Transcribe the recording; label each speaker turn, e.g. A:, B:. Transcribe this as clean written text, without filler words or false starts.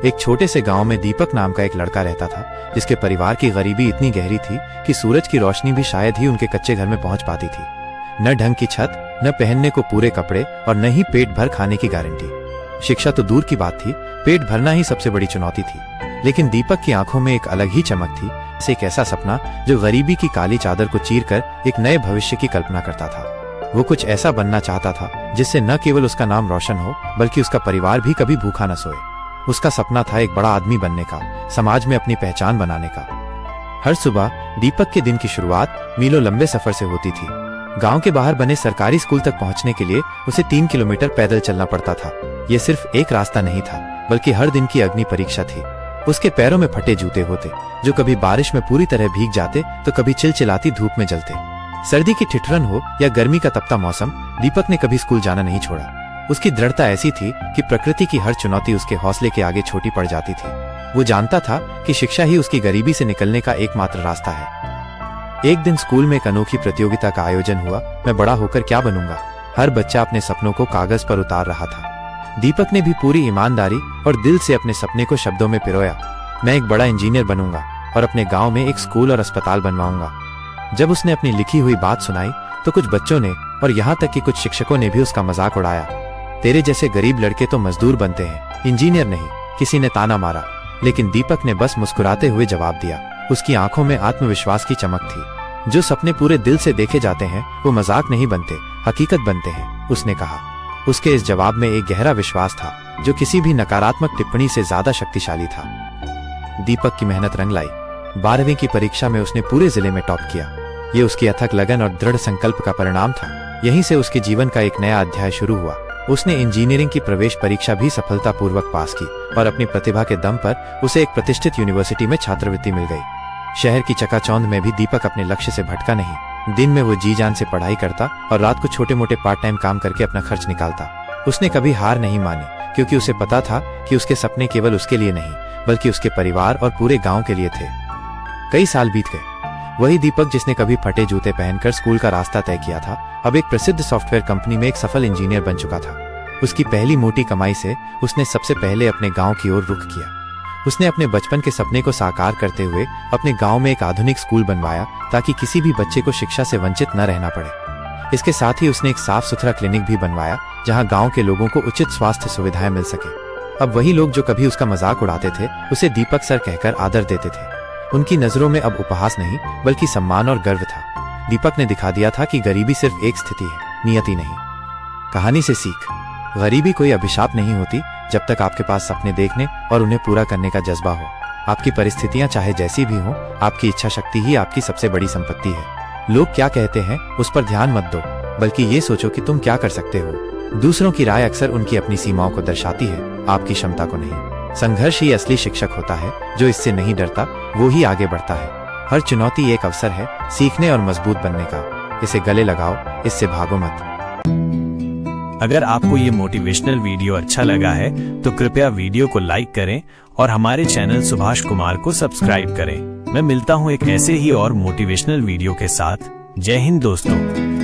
A: एक छोटे से गांव में दीपक नाम का एक लड़का रहता था, जिसके परिवार की गरीबी इतनी गहरी थी कि सूरज की रोशनी भी शायद ही उनके कच्चे घर में पहुंच पाती थी। न ढंग की छत, न पहनने को पूरे कपड़े और न ही पेट भर खाने की गारंटी। शिक्षा तो दूर की बात थी, पेट भरना ही सबसे बड़ी चुनौती थी। लेकिन दीपक की आंखों में एक अलग ही चमक थी, एक ऐसा सपना जो गरीबी की काली चादर को चीरकर एक नए भविष्य की कल्पना करता था। वो कुछ ऐसा बनना चाहता था जिससे न केवल उसका नाम रोशन हो, बल्कि उसका परिवार भी कभी भूखा न सोए। उसका सपना था एक बड़ा आदमी बनने का, समाज में अपनी पहचान बनाने का। हर सुबह दीपक के दिन की शुरुआत मीलों लंबे सफर से होती थी। गांव के बाहर बने सरकारी स्कूल तक पहुंचने के लिए उसे 3 किलोमीटर पैदल चलना पड़ता था। ये सिर्फ एक रास्ता नहीं था, बल्कि हर दिन की अग्नि परीक्षा थी। उसके पैरों में फटे जूते होते, जो कभी बारिश में पूरी तरह भीग जाते तो कभी चिलचिलाती धूप में जलते। सर्दी की ठिठुरन हो या गर्मी का तपता मौसम, दीपक ने कभी स्कूल जाना नहीं छोड़ा। उसकी दृढ़ता ऐसी थी कि प्रकृति की हर चुनौती उसके हौसले के आगे छोटी पड़ जाती थी। वो जानता था कि शिक्षा ही उसकी गरीबी से निकलने का एकमात्र रास्ता है। एक दिन स्कूल में एक अनोखी प्रतियोगिता का आयोजन हुआ। मैं बड़ा होकर क्या बनूंगा? हर बच्चा अपने सपनों को कागज पर उतार रहा था। दीपक ने भी पूरी ईमानदारी और दिल से अपने सपने को शब्दों में पिरोया। मैं एक बड़ा इंजीनियर बनूंगा और अपने गांव में एक स्कूल और अस्पताल बनवाऊंगा। जब उसने अपनी लिखी हुई बात सुनाई तो कुछ बच्चों ने और यहाँ तक कि कुछ शिक्षकों ने भी उसका मजाक उड़ाया। तेरे जैसे गरीब लड़के तो मजदूर बनते हैं, इंजीनियर नहीं, किसी ने ताना मारा। लेकिन दीपक ने बस मुस्कुराते हुए जवाब दिया। उसकी आंखों में आत्मविश्वास की चमक थी। जो सपने पूरे दिल से देखे जाते हैं वो मजाक नहीं बनते, हकीकत बनते हैं, उसने कहा। उसके इस जवाब में एक गहरा विश्वास था जो किसी भी नकारात्मक टिप्पणी से ज्यादा शक्तिशाली था। दीपक की मेहनत रंग लाई। 12वीं की परीक्षा में उसने पूरे जिले में टॉप किया। ये उसकी अथक लगन और दृढ़ संकल्प का परिणाम था। यहीं से उसके जीवन का एक नया अध्याय शुरू हुआ। उसने इंजीनियरिंग की प्रवेश परीक्षा भी सफलतापूर्वक पास की और अपनी प्रतिभा के दम पर उसे एक प्रतिष्ठित यूनिवर्सिटी में छात्रवृत्ति मिल गई। शहर की चकाचौंध में भी दीपक अपने लक्ष्य से भटका नहीं। दिन में वो जी जान से पढ़ाई करता और रात को छोटे मोटे पार्ट टाइम काम करके अपना खर्च निकालता। उसने कभी हार नहीं मानी, क्योंकि उसे पता था कि उसके सपने केवल उसके लिए नहीं, बल्कि उसके परिवार और पूरे गांव के लिए थे। कई साल बीत गए। वही दीपक जिसने कभी फटे जूते पहनकर स्कूल का रास्ता तय किया था, अब एक प्रसिद्ध सॉफ्टवेयर कंपनी में एक सफल इंजीनियर बन चुका था। उसकी पहली मोटी कमाई से उसने सबसे पहले अपने गांव की ओर रुख किया। उसने अपने बचपन के सपने को साकार करते हुए अपने गांव में एक आधुनिक स्कूल बनवाया, ताकि किसी भी बच्चे को शिक्षा से वंचित न रहना पड़े। इसके साथ ही उसने एक साफ सुथरा क्लिनिक भी बनवाया, जहां गांव के लोगों को उचित स्वास्थ्य सुविधाएं मिल सके। अब वही लोग जो कभी उसका मजाक उड़ाते थे, उसे दीपक सर कहकर आदर देते थे। उनकी नजरों में अब उपहास नहीं, बल्कि सम्मान और गर्व था। दीपक ने दिखा दिया था कि गरीबी सिर्फ एक स्थिति है, नियति नहीं। कहानी से सीख। गरीबी कोई अभिशाप नहीं होती, जब तक आपके पास सपने देखने और उन्हें पूरा करने का जज्बा हो। आपकी परिस्थितियां चाहे जैसी भी हों, आपकी इच्छा शक्ति ही आपकी सबसे बड़ी संपत्ति है। लोग क्या कहते हैं उस पर ध्यान मत दो, बल्कि ये सोचो कि तुम क्या कर सकते हो। दूसरों की राय अक्सर उनकी अपनी सीमाओं को दर्शाती है, आपकी क्षमता को नहीं। संघर्ष ही असली शिक्षक होता है। जो इससे नहीं डरता वो ही आगे बढ़ता है। हर चुनौती एक अवसर है सीखने और मजबूत बनने का। इसे गले लगाओ, इससे भागो मत।
B: अगर आपको ये मोटिवेशनल वीडियो अच्छा लगा है तो कृपया वीडियो को लाइक करें और हमारे चैनल सुभाष कुमार को सब्सक्राइब करें। मैं मिलता हूँ एक ऐसे ही और मोटिवेशनल वीडियो के साथ। जय हिंद दोस्तों।